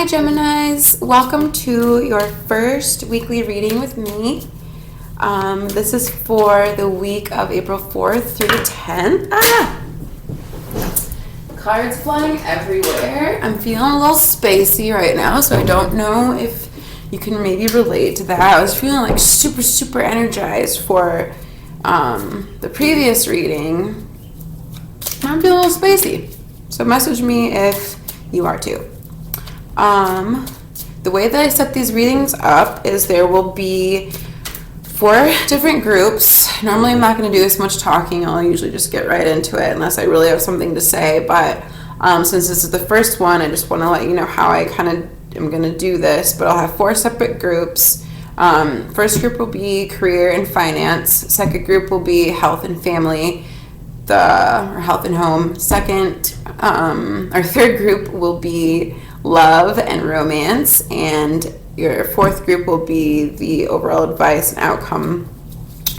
Hi Geminis, welcome to your first weekly reading with me. This is for the week of April 4th through the 10th. Cards flying everywhere. I'm feeling a little spacey right now, so I don't know if you can maybe relate to that. I was feeling like super energized for the previous reading. I'm feeling a little spacey. So message me if you are too. The way that I set these readings up is there will be 4 different groups. Normally I'm not going to do this much talking. I'll usually just get right into it unless I really have something to say. But since this is the first one, I just want to let you know how I kind of am going to do this. But I'll have 4 separate groups. First group will be career and finance. Second group will be health and family, or health and home. Third group will be love and romance, and your 4th group will be the overall advice and outcome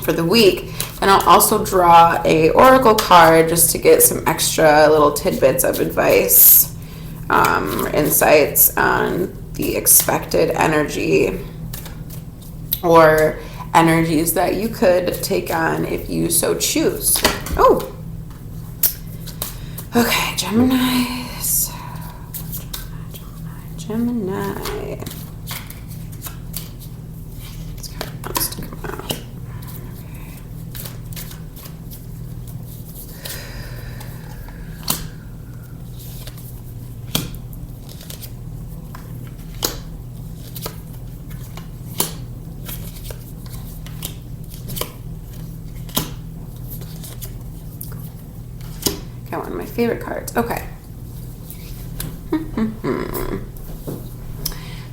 for the week. And I'll also draw a oracle card just to get some extra little tidbits of advice, insights on the expected energy or energies that you could take on if you so choose. Oh, okay, Gemini. Gemini. This card wants to come out. Okay. Got one of my favorite cards. Okay.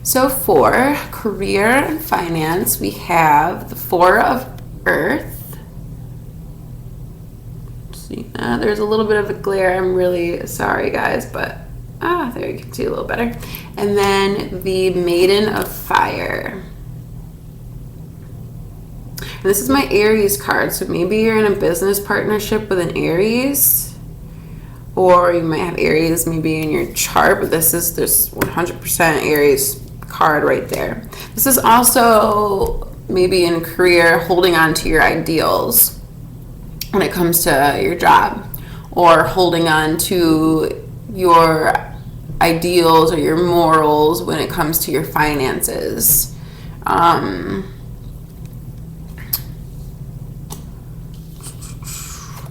So for career and finance, we have the 4 of Earth. See, there's a little bit of a glare. I'm really sorry, guys, but there you can see a little better. And then the Maiden of Fire. And this is my Aries card, so maybe you're in a business partnership with an Aries, or you might have Aries maybe in your chart, but this 100% Aries card right there. This is also maybe in career, holding on to your ideals when it comes to your job, or holding on to your ideals or your morals when it comes to your finances.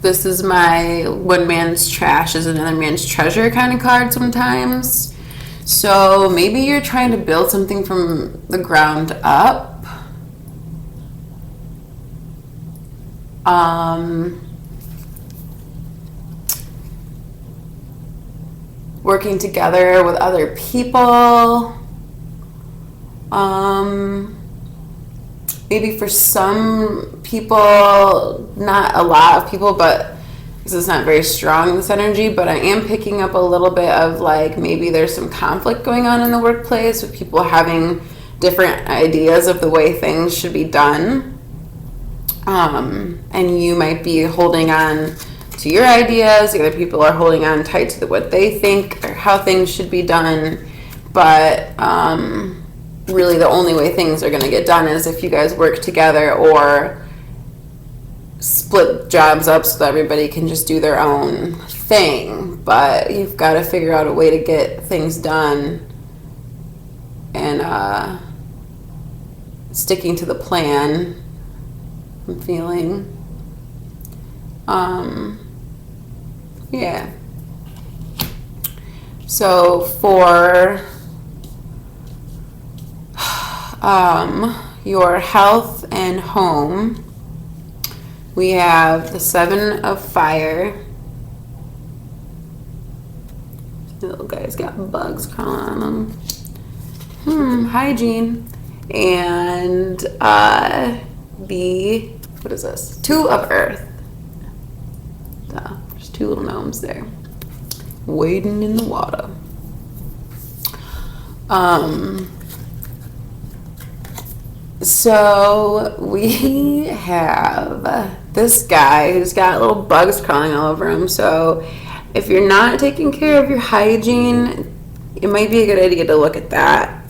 This is my one man's trash is another man's treasure kind of card sometimes. So maybe you're trying to build something from the ground up. Working together with other people. Maybe for some people, not a lot of people, but this is not very strong, this energy, but I am picking up a little bit of like maybe there's some conflict going on in the workplace with people having different ideas of the way things should be done. And you might be holding on to your ideas, the other people are holding on tight to what they think or how things should be done. But really the only way things are going to get done is if you guys work together or split jobs up so that everybody can just do their own thing. But you've got to figure out a way to get things done and sticking to the plan, I'm feeling. Yeah. So for your health and home, we have the 7 of Fire. The little guy's got bugs crawling on him. Hygiene. And what is this? 2 of Earth. So there's 2 little gnomes there, wading in the water. So we have this guy who's got little bugs crawling all over him. So if you're not taking care of your hygiene, it might be a good idea to look at that.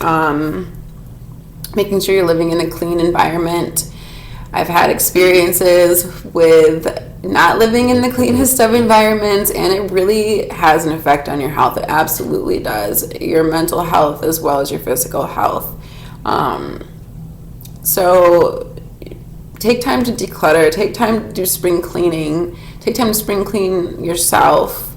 Making sure you're living in a clean environment. I've had experiences with not living in the cleanest of environments, and it really has an effect on your health. It absolutely does. Your mental health as well as your physical health. So take time to declutter, take time to do spring cleaning, take time to spring clean yourself.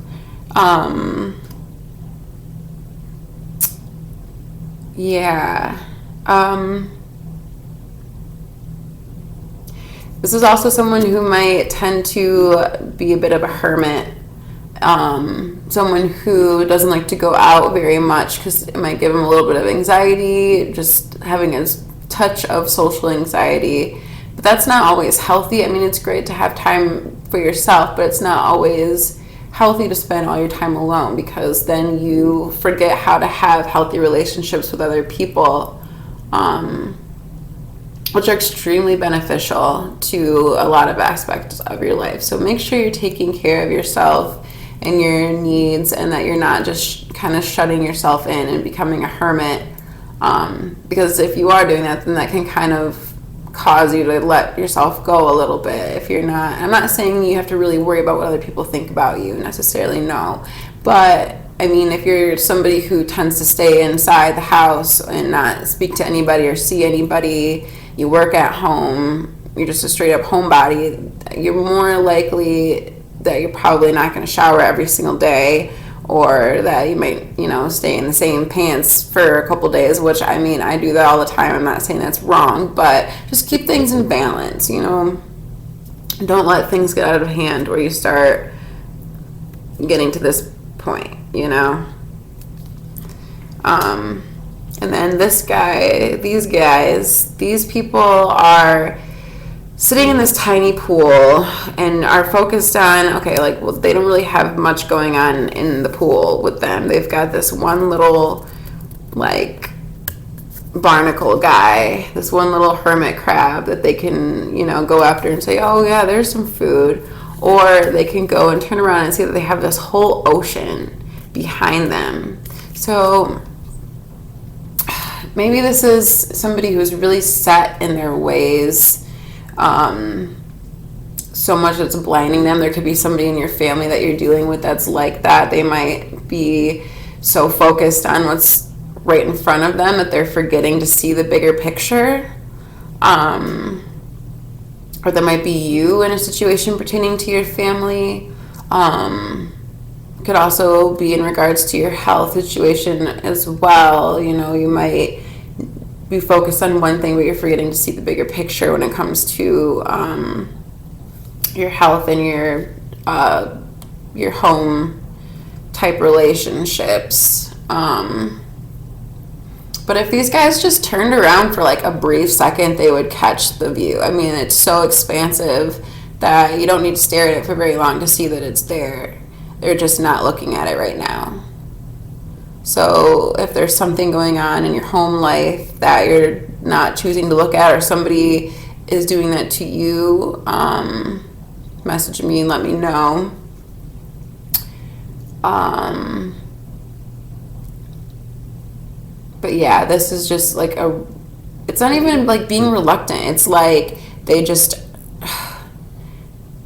This is also someone who might tend to be a bit of a hermit. Someone who doesn't like to go out very much because it might give them a little bit of anxiety, just having a touch of social anxiety. But that's not always healthy. I mean, it's great to have time for yourself, but it's not always healthy to spend all your time alone, because then you forget how to have healthy relationships with other people, which are extremely beneficial to a lot of aspects of your life. So make sure you're taking care of yourself and your needs, and that you're not just kind of shutting yourself in and becoming a hermit, because if you are doing that, then that can kind of cause you to let yourself go a little bit. If you're not, I'm not saying you have to really worry about what other people think about you necessarily, no, but I mean, if you're somebody who tends to stay inside the house and not speak to anybody or see anybody, you work at home, you're just a straight up homebody, you're more likely that you're probably not going to shower every single day, or that you might, stay in the same pants for a couple days, which, I mean, I do that all the time. I'm not saying that's wrong, but just keep things in balance, Don't let things get out of hand where you start getting to this point, And then this guy, these people are sitting in this tiny pool and are focused on, they don't really have much going on in the pool with them. They've got this one little, barnacle guy, this one little hermit crab that they can, go after and say, oh yeah, there's some food. Or they can go and turn around and see that they have this whole ocean behind them. So maybe this is somebody who's really set in their ways, so much that's blinding them. There could be somebody in your family that you're dealing with that's like that. They might be so focused on what's right in front of them that they're forgetting to see the bigger picture. Or that might be you in a situation pertaining to your family. Could also be in regards to your health situation as well. You might be focused on one thing, but you're forgetting to see the bigger picture when it comes to your health and your home type relationships. But if these guys just turned around for a brief second, they would catch the view. I mean, it's so expansive that you don't need to stare at it for very long to see that it's there. They're just not looking at it right now. So if there's something going on in your home life that you're not choosing to look at, or somebody is doing that to you, message me and let me know. But yeah, this is just it's not even being reluctant. It's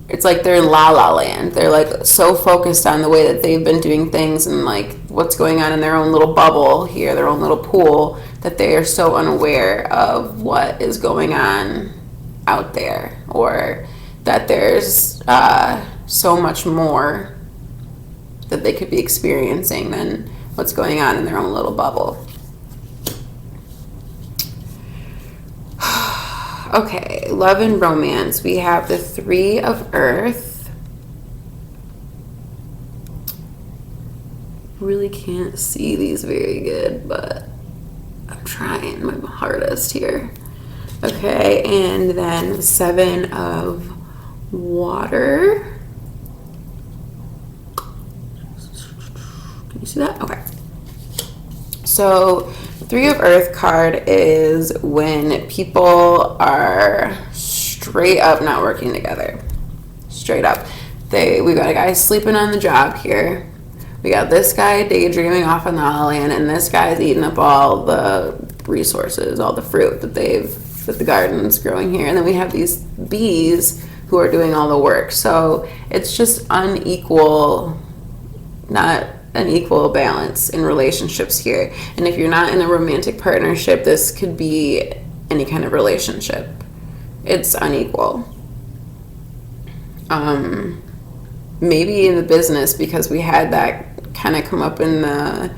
it's like they're in la la land. They're so focused on the way that they've been doing things and what's going on in their own little bubble here, their own little pool, that they are so unaware of what is going on out there, or that there's so much more that they could be experiencing than what's going on in their own little bubble. Okay, love and romance. We have the 3 of Earth. Really can't see these very good, but I'm trying my hardest here. Okay, and then the 7 of Water. Can you see that? Okay. So 3 of Earth card is when people are straight up not working together. Straight up. We got a guy sleeping on the job here. We got this guy daydreaming off on the island, and this guy's eating up all the resources, all the fruit that the garden's growing here. And then we have these bees who are doing all the work. So it's just unequal, not an equal balance in relationships here. And if you're not in a romantic partnership, this could be any kind of relationship. It's unequal. Maybe in the business, because we had that kind of come up in the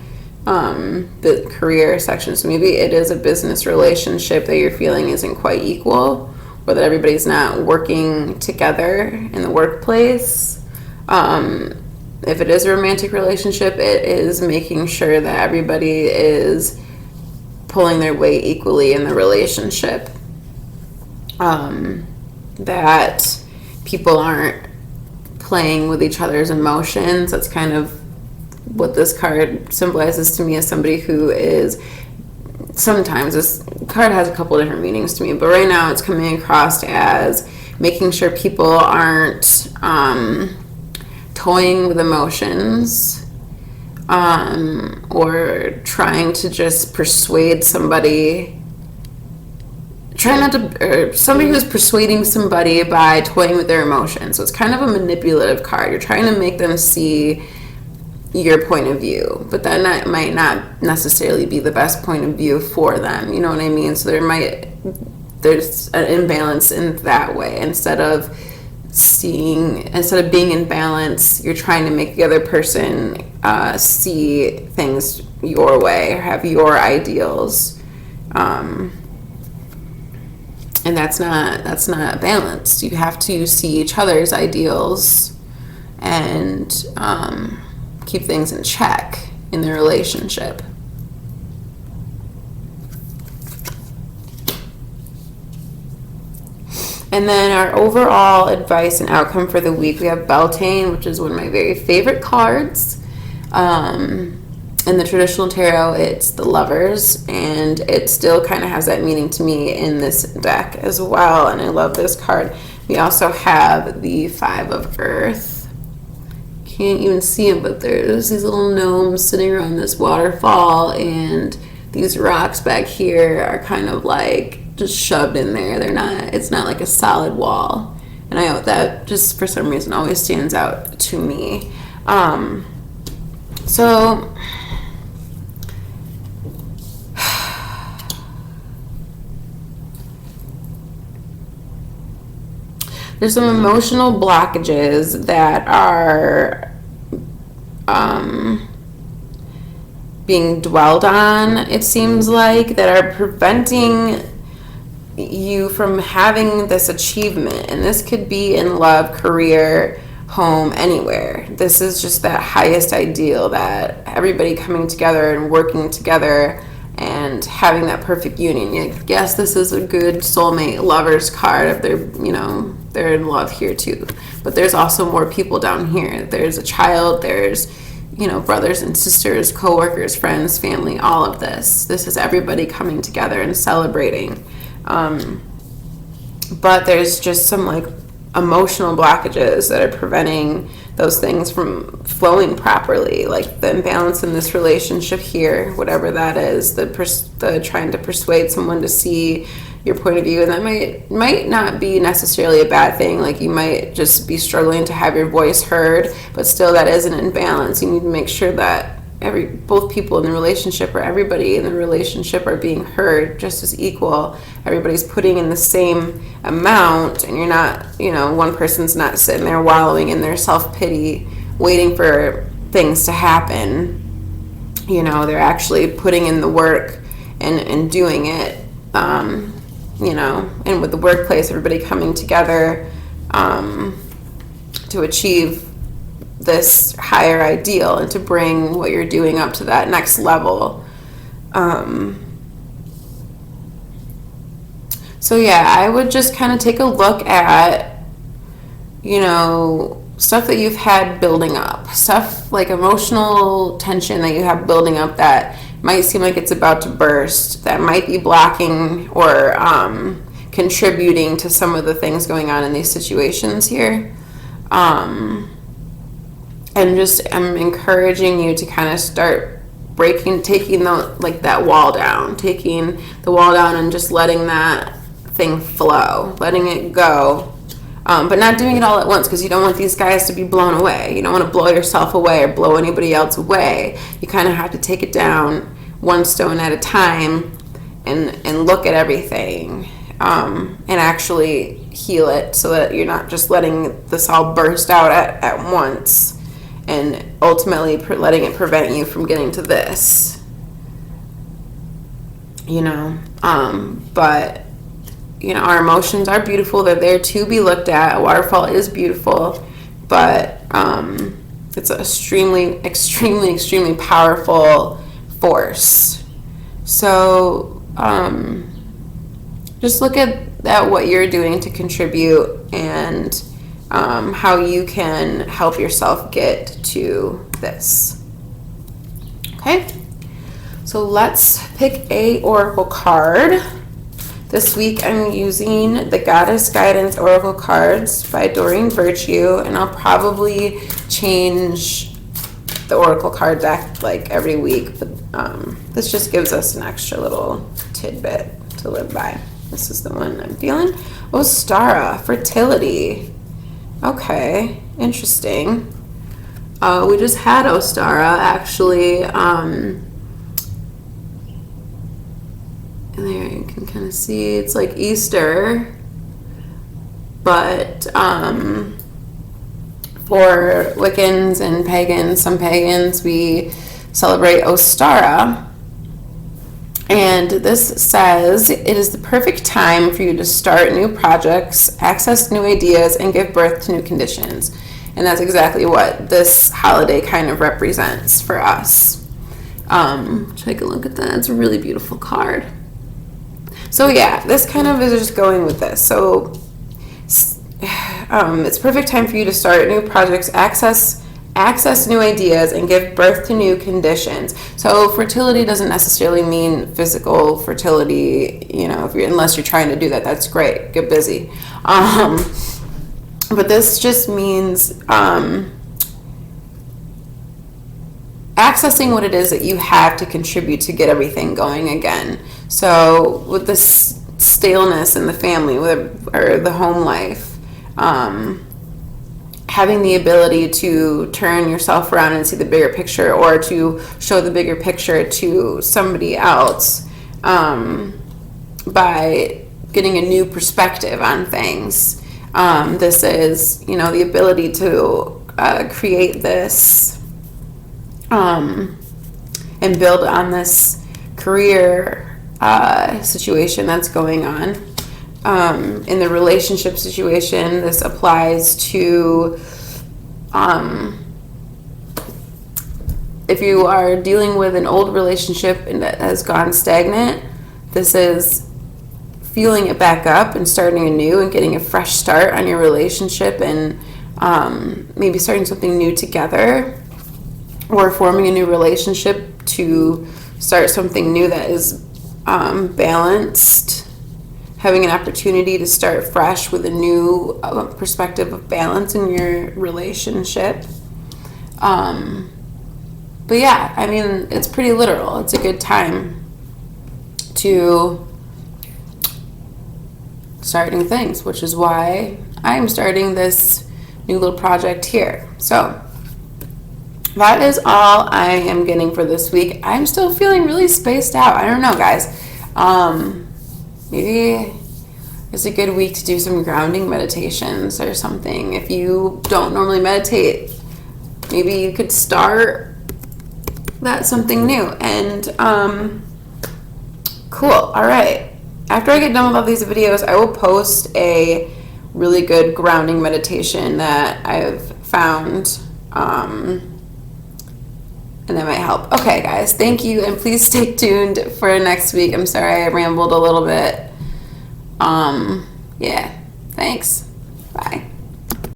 career section. So maybe it is a business relationship that you're feeling isn't quite equal, or that everybody's not working together in the workplace. If it is a romantic relationship, it is making sure that everybody is pulling their weight equally in the relationship. That people aren't playing with each other's emotions. That's kind of what this card symbolizes to me, as somebody who is, sometimes this card has a couple different meanings to me, but right now it's coming across as making sure people aren't toying with emotions, or trying to just persuade somebody. Somebody who's persuading somebody by toying with their emotions. So it's kind of a manipulative card. You're trying to make them see your point of view, but that might not necessarily be the best point of view for them. You know what I mean? So there's an imbalance in that way. Instead of being in balance, you're trying to make the other person see things your way, or have your ideals. And that's not balanced. You have to see each other's ideals and keep things in check in the relationship. And then our overall advice and outcome for the week, we have Beltane, which is one of my very favorite cards. In the traditional tarot, it's the Lovers, and it still kind of has that meaning to me in this deck as well, and I love this card. We also have the Five of Earth. Can't even see them, but there's these little gnomes sitting around this waterfall, and these rocks back here are kind of like just shoved in there. It's not like a solid wall, and I know that just for some reason always stands out to me. So there's some emotional blockages that are being dwelled on, it seems like, that are preventing you from having this achievement. And this could be in love, career, home, anywhere. This is just that highest ideal, that everybody coming together and working together and having that perfect union. Yes, this is a good soulmate lovers card if they're in love here too. But there's also more people down here. There's a child, there's brothers and sisters, co-workers, friends, family, all of this. This is everybody coming together and celebrating. But there's just some emotional blockages that are preventing those things from flowing properly, like the imbalance in this relationship here, whatever that is, the trying to persuade someone to see your point of view. And that might not be necessarily a bad thing. Like, you might just be struggling to have your voice heard, but still that is an imbalance. You need to make sure that both people in the relationship, or everybody in the relationship, are being heard just as equal. Everybody's putting in the same amount, and you're not, one person's not sitting there wallowing in their self-pity waiting for things to happen. They're actually putting in the work and doing it. And with the workplace, everybody coming together to achieve this higher ideal and to bring what you're doing up to that next level. So yeah, I would just kind of take a look at, stuff that you've had building up, stuff like emotional tension that you have building up that might seem like it's about to burst, that might be blocking or contributing to some of the things going on in these situations here. And just I'm encouraging you to kind of start taking that wall down, taking the wall down and just letting that thing flow, letting it go. But not doing it all at once, because you don't want these guys to be blown away. You don't want to blow yourself away or blow anybody else away. You kind of have to take it down one stone at a time and look at everything and actually heal it, so that you're not just letting this all burst out at once and ultimately letting it prevent you from getting to this. But our emotions are beautiful. They're there to be looked at. A waterfall is beautiful, but it's an extremely, extremely, extremely powerful force. So just look at what you're doing to contribute, and how you can help yourself get to this. Okay, so let's pick a oracle card. This week I'm using the Goddess Guidance Oracle cards by Doreen Virtue, and I'll probably change the oracle card deck like every week, but this just gives us an extra little tidbit to live by. This is the one I'm feeling. Ostara, fertility. Okay, interesting. We just had Ostara, actually. And there you can kind of see it's like Easter, but for Wiccans and pagans, some pagans, we celebrate Ostara. And this says, it is the perfect time for you to start new projects, access new ideas, and give birth to new conditions. And that's exactly what this holiday kind of represents for us. Take a look at that. It's a really beautiful card. So yeah, this kind of is just going with this. So it's perfect time for you to start new projects, access new ideas, and give birth to new conditions. So fertility doesn't necessarily mean physical fertility, unless you're trying to do that. That's great. Get busy. But this just means accessing what it is that you have to contribute to get everything going again. So with this staleness in the family or the home life, having the ability to turn yourself around and see the bigger picture, or to show the bigger picture to somebody else by getting a new perspective on things. This is, the ability to create this and build on this career situation that's going on. In the relationship situation, this applies to if you are dealing with an old relationship and that has gone stagnant, this is fueling it back up and starting anew and getting a fresh start on your relationship, and maybe starting something new together, or forming a new relationship to start something new that is balanced, having an opportunity to start fresh with a new perspective of balance in your relationship. But yeah, it's pretty literal. It's a good time to start new things, which is why I'm starting this new little project here. So that is all I am getting for this week. I'm still feeling really spaced out. I don't know, guys. Maybe it's a good week to do some grounding meditations or something. If you don't normally meditate, maybe you could start that something new. And cool. All right. After I get done with all these videos, I will post a really good grounding meditation that I've found, and that might help. Okay, guys, thank you, and please stay tuned for next week. I'm sorry I rambled a little bit. Yeah, thanks. Bye.